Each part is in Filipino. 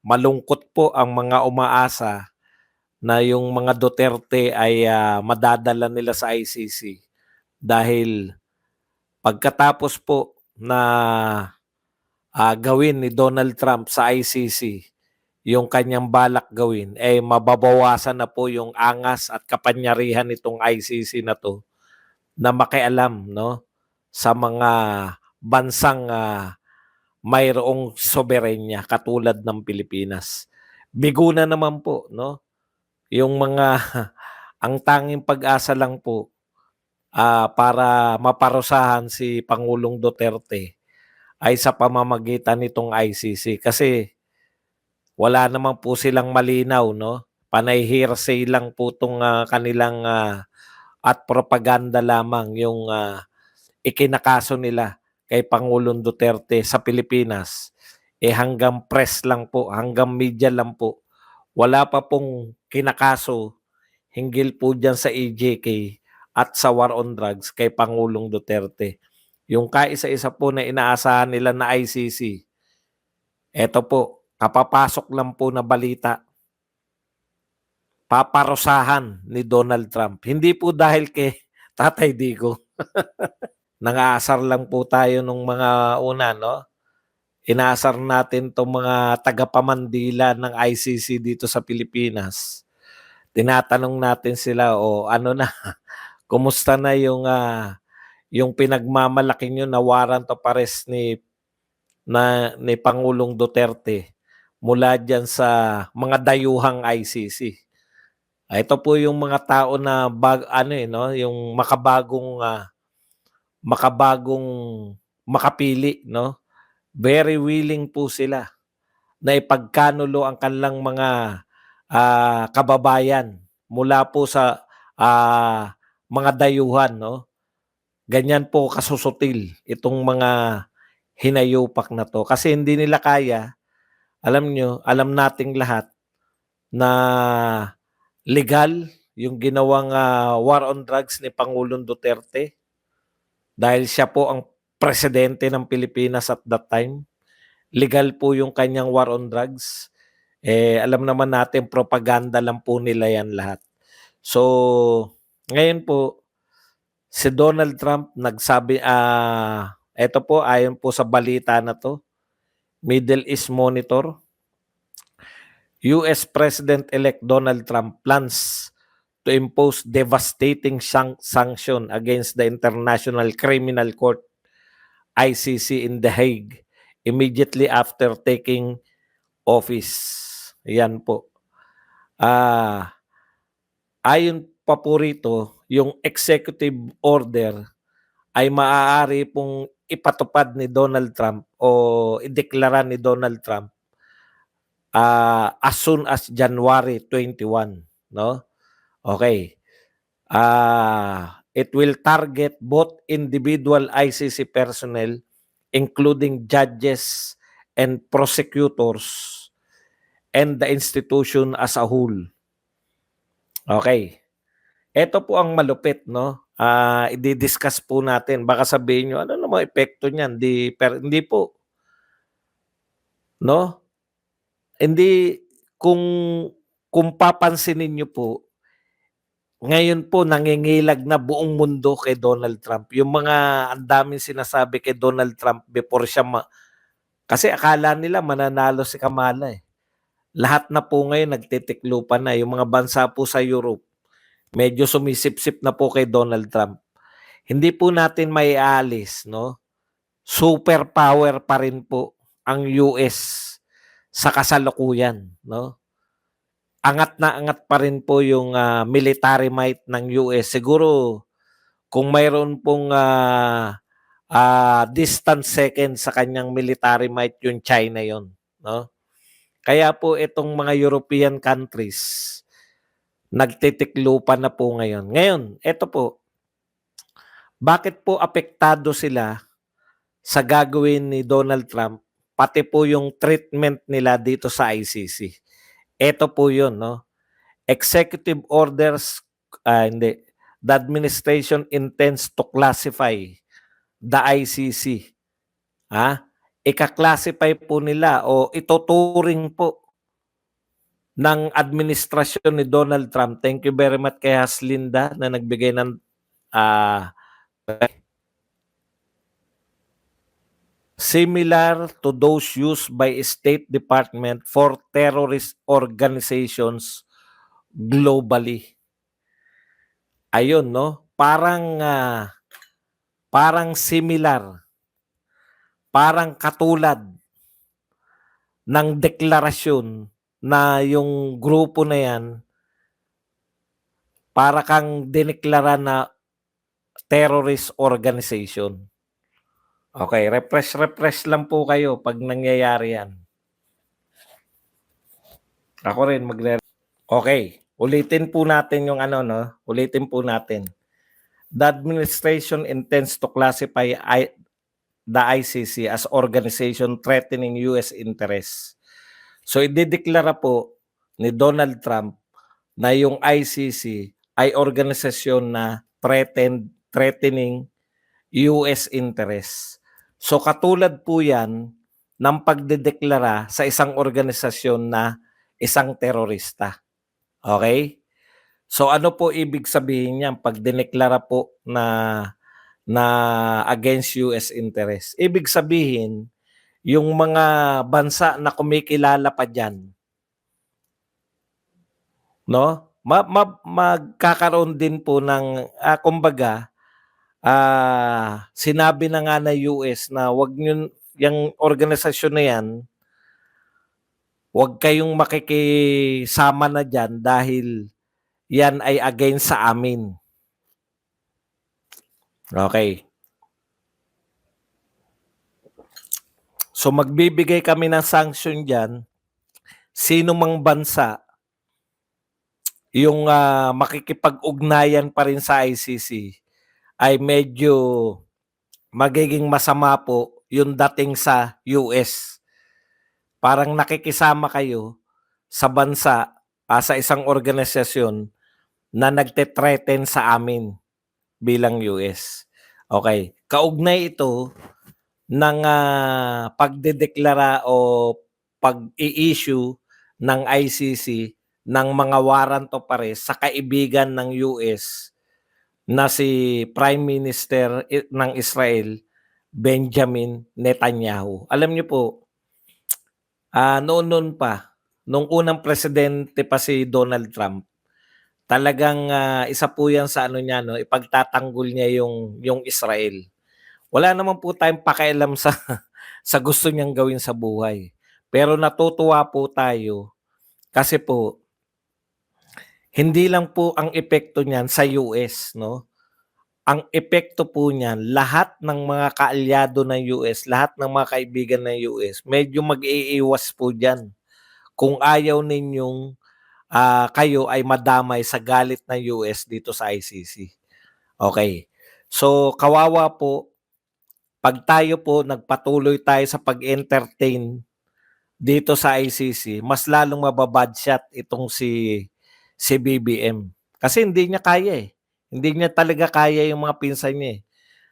malungkot po ang mga umaasa na yung mga Duterte ay madadala nila sa ICC dahil pagkatapos po na gawin ni Donald Trump sa ICC yung kanyang balak gawin, mababawasan na po yung angas at kapangyarihan nitong ICC na to na makialam, no, sa mga bansang mayroong soberenya katulad ng Pilipinas. Bigo na naman po, no, yung mga ang tanging pag-asa lang po para maparusahan si Pangulong Duterte ay sa pamamagitan nitong ICC kasi wala naman po silang malinaw, no? Panay hearsay lang po itong kanilang at propaganda lamang yung ikinakaso nila kay Pangulong Duterte sa Pilipinas. Hanggang press lang po, hanggang media lang po. Wala pa pong kinakaso hinggil po dyan sa EJK at sa war on drugs kay Pangulong Duterte. Yung kaisa-isa po na inaasahan nila na ICC, eto po, kapapasok lang po na balita, paparusahan ni Donald Trump. Hindi po dahil kay Tatay Digo. Nangaasar lang po tayo nung mga una, no? Inaasar natin itong mga tagapamandila ng ICC dito sa Pilipinas. Tinatanong natin sila, ano na, kumusta na yung pinagmamalaki nyo na warrant of arrest ni Pangulong Duterte mula dyan sa mga dayuhang ICC. Ito po yung mga tao na no, yung makabagong makapili, no? Very willing po sila na ipagkanulo ang kanilang mga kababayan mula po sa mga dayuhan, no? Ganyan po kasusutil itong mga hinayupak na to kasi hindi nila kaya, alam nating lahat na legal yung ginawang war on drugs ni Pangulong Duterte dahil siya po ang presidente ng Pilipinas at that time. Legal po yung kanyang war on drugs. Alam naman natin propaganda lang po nila yan lahat. So, ngayon po, si Donald Trump nagsabi, eto po ayon po sa balita na to, Middle East Monitor, US President-elect Donald Trump plans to impose devastating sanction against the International Criminal Court ICC in The Hague immediately after taking office. Yan po. Ayon pa po rito, yung executive order ay maaari pong ipatupad ni Donald Trump o ideklara ni Donald Trump as soon as January 21, no? Okay. It will target both individual ICC personnel, including judges and prosecutors, and the institution as a whole. Okay. Ito po ang malupit, no? I-discuss po natin. Baka sabihin nyo, ano naman epekto niyan? Hindi po. No? Hindi, kung papansinin nyo po, ngayon po nangingilag na buong mundo kay Donald Trump. Yung mga ang daming sinasabi kay Donald Trump before siya kasi akala nila mananalo si Kamala eh. Lahat na po ngayon nagtitiklupan na. Yung mga bansa po sa Europe, medyo sumisip-sip na po kay Donald Trump. Hindi po natin maialis, no? Superpower pa rin po ang US sa kasalukuyan, no? Angat na angat pa rin po yung military might ng US. Siguro kung mayroon pong distant second sa kanyang military might, yung China yon, no? Kaya po itong mga European countries nagtitiklupan na po ngayon. Ngayon, ito po, bakit po apektado sila sa gagawin ni Donald Trump, pati po yung treatment nila dito sa ICC? Ito po yun, no? Executive orders, hindi. The administration intends to classify the ICC. Ika-classify po nila o ituturing po ng administrasyon ni Donald Trump. Thank you very much kay Haslinda na nagbigay ng similar to those used by State Department for terrorist organizations globally. Ayun, no? Parang similar, parang katulad ng deklarasyon na yung grupo na yan para kang dineklara na terrorist organization. Okay, refresh lang po kayo pag nangyayari yan. Ako rin Okay, ulitin po natin yung ano, no? Ulitin po natin. The administration intends to classify the ICC as organization threatening US interests. So, idideklara po ni Donald Trump na yung ICC ay organisasyon na threatening US interests. So, katulad po yan ng pagdedeklara sa isang organisasyon na isang terorista. Okay? So, ano po ibig sabihin niyan pag dineklara po na against US interest? Ibig sabihin, yung mga bansa na kumikilala pa dyan, no? Magkakaroon din po ng, kumbaga, sinabi na nga na US na wag nyo, yung organisasyon na yan, wag kayong makikisama na dyan dahil yan ay against sa amin. Okay. So magbibigay kami ng sanction dyan. Sino mang bansa yung makikipag-ugnayan pa rin sa ICC ay medyo magiging masama po yung dating sa US. Parang nakikisama kayo sa bansa, sa isang organisasyon na nagte-threaten sa amin bilang US. Okay. Kaugnay ito ng pagdedeklara o pag-i-issue ng ICC ng mga warrant of arrest sa kaibigan ng US na si Prime Minister ng Israel, Benjamin Netanyahu. Alam niyo po, noon pa, nung unang presidente pa si Donald Trump, talagang isa po yan sa ano niya, no, ipagtatanggol niya yung Israel. Wala naman po tayong pakialam sa sa gusto niyang gawin sa buhay. Pero natutuwa po tayo kasi po hindi lang po ang epekto niyan sa US, no? Ang epekto po niyan, lahat ng mga kaalyado ng US, lahat ng mga kaibigan ng US, medyo mag-iiwas po diyan kung ayaw ninyong kayo ay madamay sa galit ng US dito sa ICC. Okay. So, kawawa po, pag tayo po nagpatuloy tayo sa pag-entertain dito sa ICC, mas lalong mababadshot itong si BBM. Kasi hindi niya kaya eh. Hindi niya talaga kaya yung mga pinsan niya eh.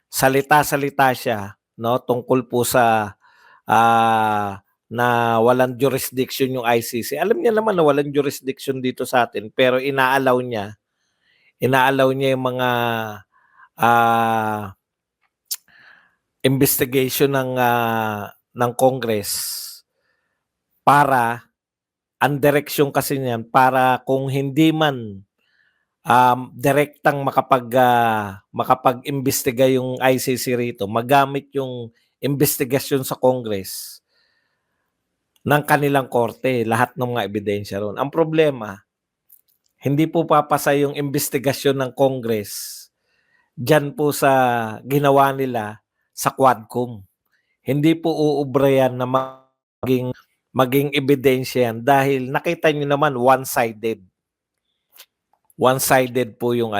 Salita-salita siya, no, tungkol po sa na walang jurisdiction yung ICC. Alam niya naman na walang jurisdiction dito sa atin, pero inaalaw niya yung mga investigation ng Congress para ang direksyon kasi niyan para kung hindi man direktang makapag-imbestiga yung ICC rito, magamit yung investigasyon sa Congress ng kanilang korte, lahat ng mga ebidensya ron. Ang problema, hindi po papasa yung investigasyon ng Congress dyan po sa ginawa nila sa Quadcom. Hindi po uubra yan na maging ebidensya yan dahil nakita nyo naman one-sided. One-sided po yung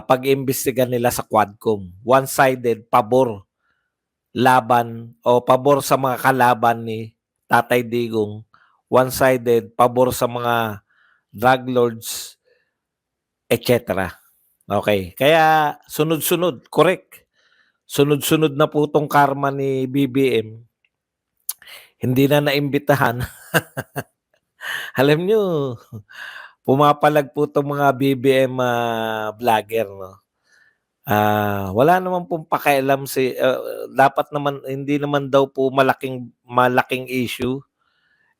pag-imbestiga nila sa Quadcom. One-sided, pabor pabor sa mga kalaban ni Tatay Digong. One-sided, pabor sa mga drug lords, etc. Okay. Kaya sunod-sunod, correct. Sunod-sunod na po tong karma ni BBM. hindi na naimbitahan. Alam niyo, pumapalag po 'tong mga BBM, vlogger 'no. Wala naman pong pakialam dapat naman hindi naman daw po malaking malaking issue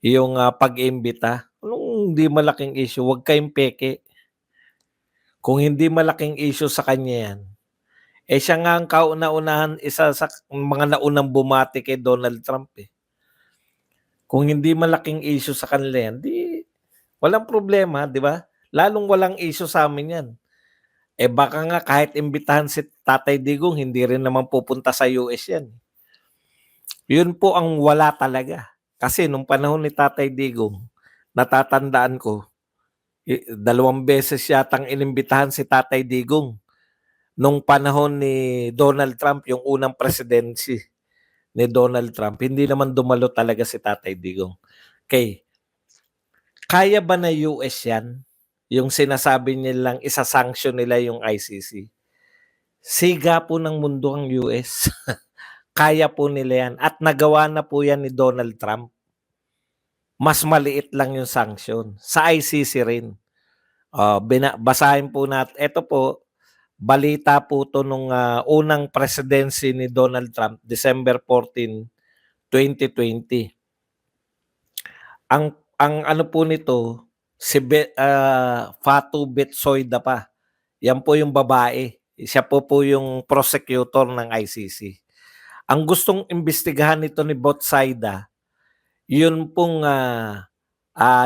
yung, pag-iimbita. Anong hindi malaking issue, huwag kayong peke. Kung hindi malaking issue sa kanya 'yan, siya nga ang kauna-unahan, isa sa mga naunang bumati kay Donald Trump, eh. Kung hindi malaking issue sa kanila 'yan, 'di walang problema, 'di ba? Lalong walang issue sa'min 'yan. Baka nga kahit imbitahan si Tatay Digong hindi rin naman pupunta sa US 'yan. Yun po ang wala talaga. Kasi nung panahon ni Tatay Digong, natatandaan ko, 2 beses yatang inimbitahan si Tatay Digong nung panahon ni Donald Trump, yung unang presidency ni Donald Trump, hindi naman dumalo talaga si Tatay Digong. Okay, kaya ba na US 'yan? Yung sinasabi nilang isa-sanction nila yung ICC. Siga po ng mundo ang US. Kaya po nila 'yan at nagawa na po 'yan ni Donald Trump. Mas maliit lang yung sanction, sa ICC rin. Basahin po natin, eto po, balita po 'to nung, unang presidency ni Donald Trump, December 14, 2020. Ang ano po nito, si Fatou Bensouda pa, 'yan po yung babae. Siya po yung prosecutor ng ICC. Ang gustong imbestigahan nito ni Bensouda, yun pong,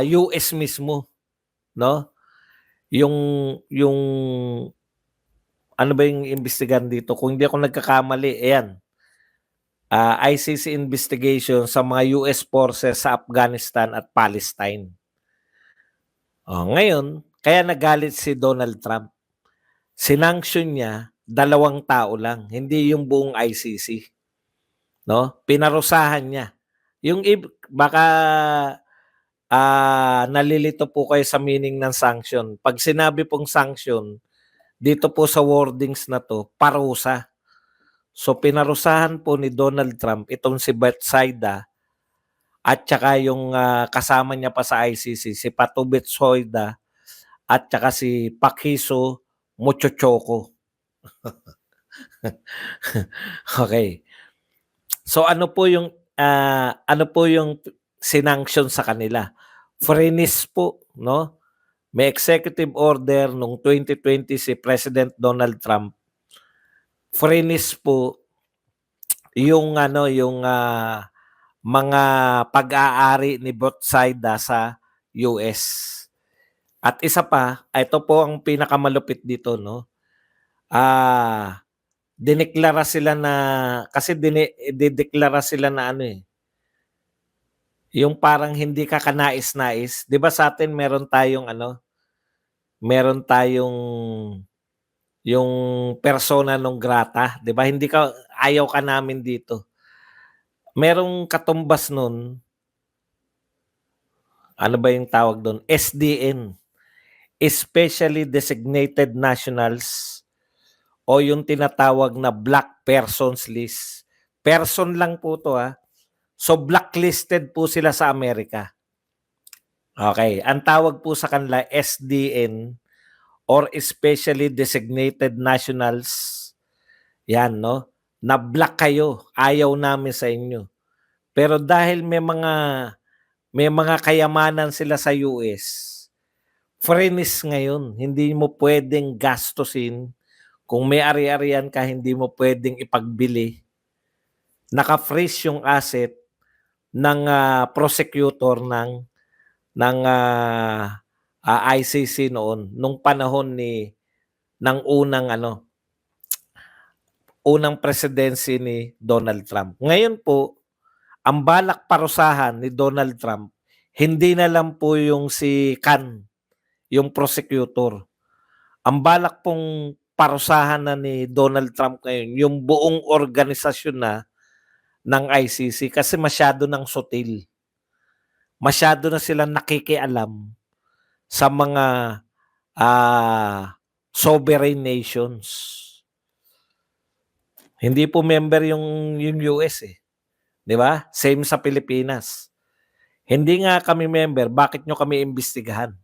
US mismo, 'no? Yung yung ano ba yung imbestigahan dito, kung hindi ako nagkakamali, ayan, ICC investigation sa mga US forces sa Afghanistan at Palestine. Ngayon, kaya nagalit si Donald Trump. Sinanction niya 2 tao lang, hindi yung buong ICC, 'no? Pinarusahan niya. Baka, nalilito po kayo sa meaning ng sanction. 'Pag sinabi pong sanction, dito po sa wordings na 'to, parusa. So, pinarusahan po ni Donald Trump itong si Bethsaida at tsaka yung, kasama niya pa sa ICC, si Fatou Bensouda at tsaka si Paquizo Muchochoco. Okay. So, ano po yung sinanction sa kanila? Freeze po, 'no? May executive order nung 2020 si President Donald Trump. Freeze po yung ano, yung, mga pag-aari ni Bethsaida sa US. At isa pa, ito po ang pinakamalupit dito, 'no? Dineklara sila na, kasi idedeklara sila na ano, yung parang hindi ka kanais-nais. 'Di ba sa'tin meron tayong yung persona non grata, 'di ba? Ayaw ka namin dito. Merong katumbas nun, ano ba yung tawag dun, SDN, Specially Designated Nationals, o yung tinatawag na Black Persons List. Person lang po 'to, So, blacklisted po sila sa Amerika. Okay, ang tawag po sa kanila SDN or Specially Designated Nationals. 'Yan, 'no? Na-block kayo, ayaw namin sa inyo. Pero dahil may mga kayamanan sila sa US, freeze ngayon. Hindi mo puwedeng gastusin. Kung may ari-arian ka, hindi mo puwedeng ipagbili. Naka-freeze yung asset ng, prosecutor ng ICC noon, nung panahon ng unang presidency ni Donald Trump. Ngayon po, ang balak parusahan ni Donald Trump, hindi na lang po yung si Khan, yung prosecutor. Ang balak pong parusahan na ni Donald Trump ngayon, yung buong organisasyon na ng ICC, kasi masyado ng sutil. Masyado na silang nakikialam sa mga sovereign nations. Hindi po member yung US, 'Di ba? Same sa Pilipinas. Hindi nga kami member, bakit nyo kami imbestigahan?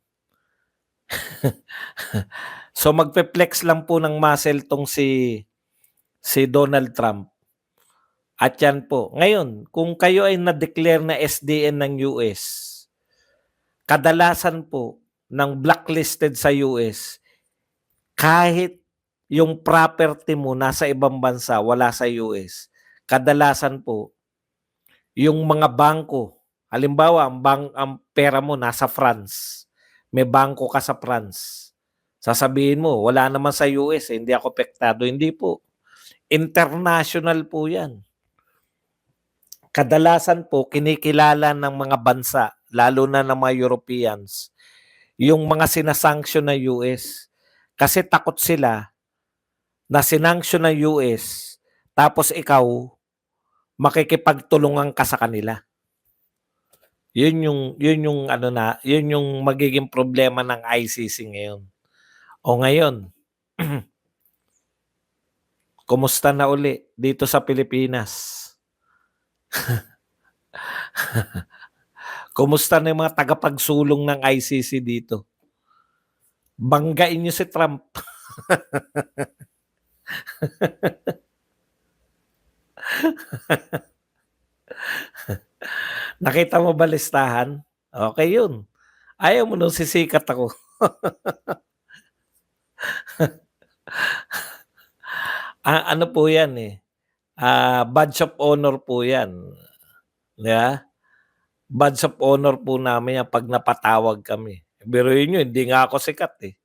So magpe-flex lang po ng muscle tong si Donald Trump. At yan po. Ngayon, kung kayo ay na-declare na SDN ng US, kadalasan po ng blacklisted sa US, kahit yung property mo nasa ibang bansa, wala sa US, kadalasan po, yung mga bangko, halimbawa, ang pera mo nasa France, may bangko ka sa France, sasabihin mo, wala naman sa US, hindi ako apektado. Hindi po. International po yan. Kadalasan po, kinikilala ng mga bansa, lalo na ng mga Europeans, yung mga sinasanction ng US. Kasi takot sila na sinanction ng US, tapos ikaw, makikipagtulungan ka sa kanila. Yun yung ano na, yun yung magiging problema ng ICC ngayon. O ngayon, kumusta na uli dito sa Pilipinas? Kumusta na yung mga tagapagsulong ng ICC dito? Banggain niyo si Trump. Nakita mo ba listahan? Okay yun. Ayaw mo nung sisikat ako. Ano po yan eh. Badge of honor po yan. Yeah? Badge of honor po namin yan pag napatawag kami. Biruin nyo, hindi nga ako sikat eh.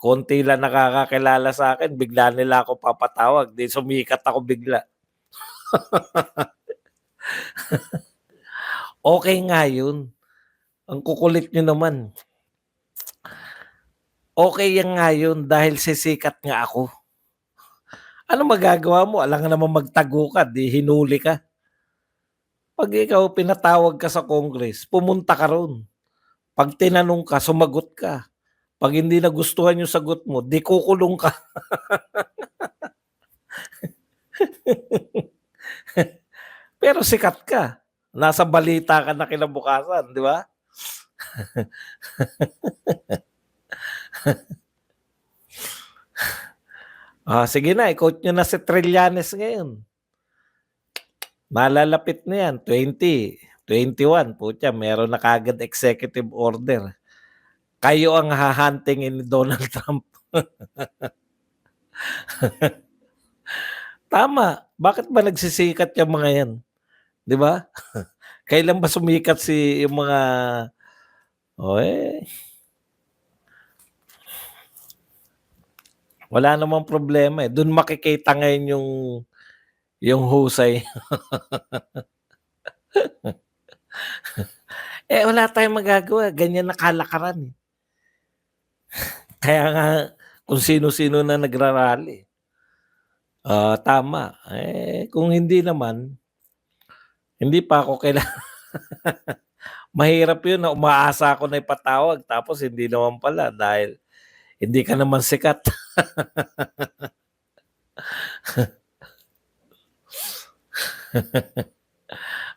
Konti lang nakakakilala sa akin, bigla nila ako papatawag. Di sumikat ako bigla. Okay nga yun. Ang kukulit nyo naman. Okay yan nga yun dahil sisikat nga ako. Ano magagawa mo? Alam nga naman magtago ka, di hinuli ka. Pag ikaw pinatawag ka sa Congress, pumunta ka ron. Pag tinanong ka, sumagot ka. Pag hindi nagustuhan yung sagot mo, di kukulong ka. Pero sikat ka. Nasa balita ka na kinabukasan, di ba? Sige na, i-quote nyo na si Trillanes ngayon. Malalapit na yan, 2021, putya, meron na kagad executive order. Kayo ang hahantingin ni Donald Trump. Tama. Bakit ba nagsisikat yung mga yan? Di ba? Kailan ba sumikat yung mga... Wala namang problema eh. Doon makikita ngayon yung husay. Wala tayong magagawa. Ganyan na kalakaran. Kaya nga, kung sino-sino na nagrarally. Tama. Kung hindi naman, hindi pa ako kailangan. Mahirap yun na umaasa ako na ipatawag tapos hindi naman pala dahil hindi ka naman sikat.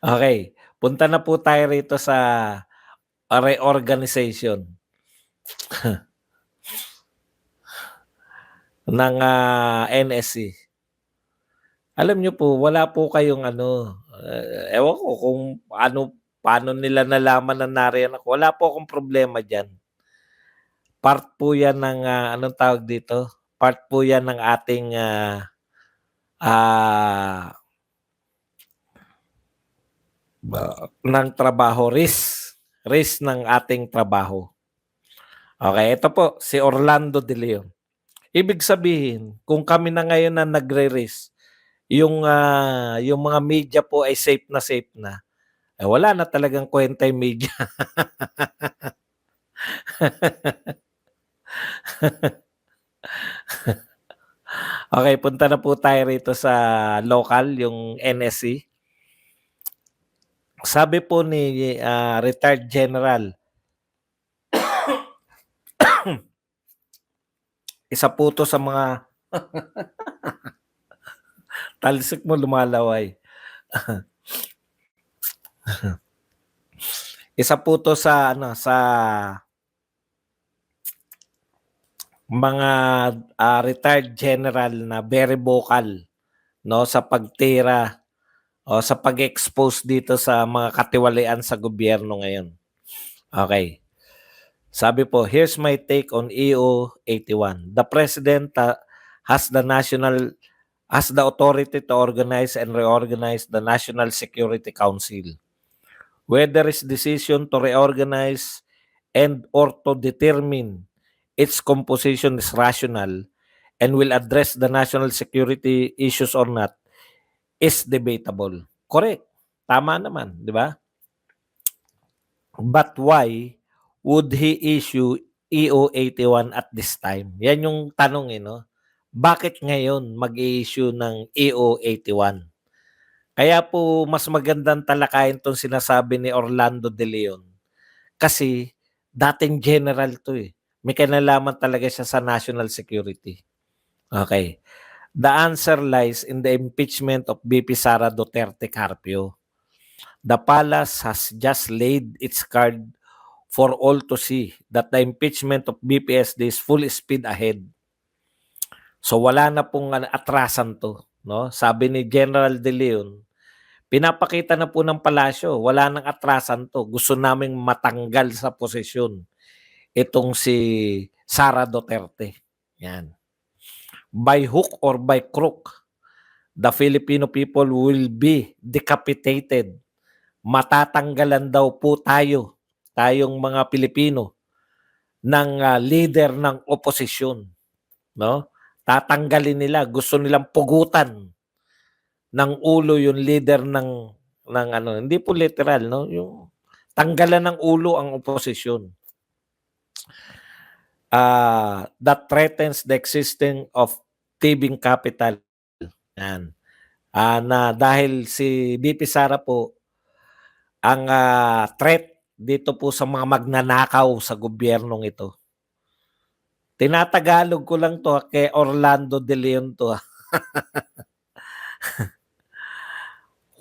Okay, punta na po tayo rito sa reorganization ng NSC. Alam niyo po, wala po kayong ewan ko kung paano nila nalaman na nariyan ako. Wala po akong problema dyan. Part po yan ng, anong tawag dito? Part po yan ng ating ng trabaho, risk ng ating trabaho. Okay, ito po, si Orlando De Leon. Ibig sabihin, kung kami na ngayon na nagre-risk, yung mga media po ay safe na, wala na talagang kwenta yung media. Okay, punta na po tayo rito sa local, yung NSC. Sabi po ni retired general, isa po to sa mga talsik mo lumalaway. Isa po 'to sa ano, sa mga, retired general na very vocal, 'no, sa pagtira o sa pag-expose dito sa mga katiwalian sa gobyerno ngayon. Okay. Sabi po, here's my take on EO 81. The president has the national has the authority to organize and reorganize the National Security Council. Whether its decision to reorganize and or to determine its composition is rational and will address the national security issues or not is debatable. Correct. Tama naman, di ba? But why would he issue EO 81 at this time? Yan yung tanong no? Bakit ngayon mag-i-issue ng EO 81? Kaya po mas magandang talakayin tong sinasabi ni Orlando De Leon. Kasi dating general to May kinalaman talaga siya sa national security. Okay. The answer lies in the impeachment of VP Sara Duterte Carpio. The palace has just laid its card for all to see that the impeachment of BPSD is full speed ahead. So wala na pong atrasan to, no? Sabi ni General De Leon, pinapakita na po ng palasyo, wala nang atrasan to. Gusto naming matanggal sa posisyon itong si Sara Duterte. Yan. By hook or by crook, the Filipino people will be decapitated. Matatanggalan daw po tayong mga Pilipino ng leader ng oposisyon, no? Tatanggalin nila, gusto nilang pugutan ng ulo yung leader ng ano, hindi po literal, no? Yung tanggalan ng ulo ang oposisyon. That threatens the existence of thieving capital. Yan. Na dahil si BP Sara po ang threat dito po sa mga magnanakaw sa gobyernong ito. Tinatagalog ko lang to kay Orlando De Leon to.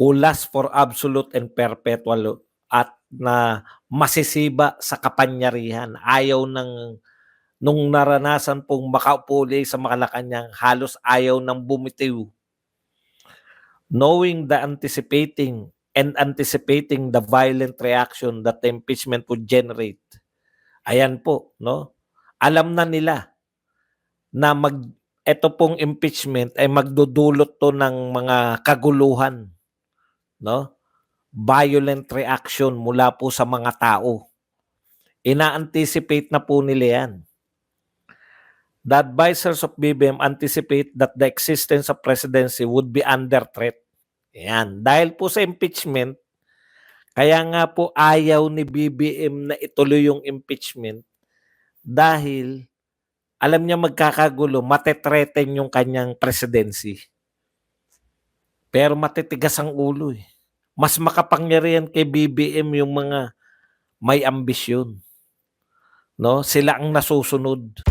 Who lasts for absolute and perpetual at na masisiba sa kapangyarihan. Ayaw nung naranasan pong makaupo sa Malacanang, halos ayaw nang bumitiw. Knowing the anticipating the violent reaction that the impeachment would generate. Ayan po, no? Alam na nila na ito pong impeachment ay magdudulot to ng mga kaguluhan, no? Violent reaction mula po sa mga tao. Ina-anticipate na po nila yan. The advisors of BBM anticipate that the existence of presidency would be under threat. Yan. Dahil po sa impeachment, kaya nga po ayaw ni BBM na ituloy yung impeachment dahil alam niya magkakagulo, matetreten yung kanyang presidency. Pero matitigas ang ulo Mas makapangyarihan kay BBM yung mga may ambisyon. No? Sila ang nasusunod.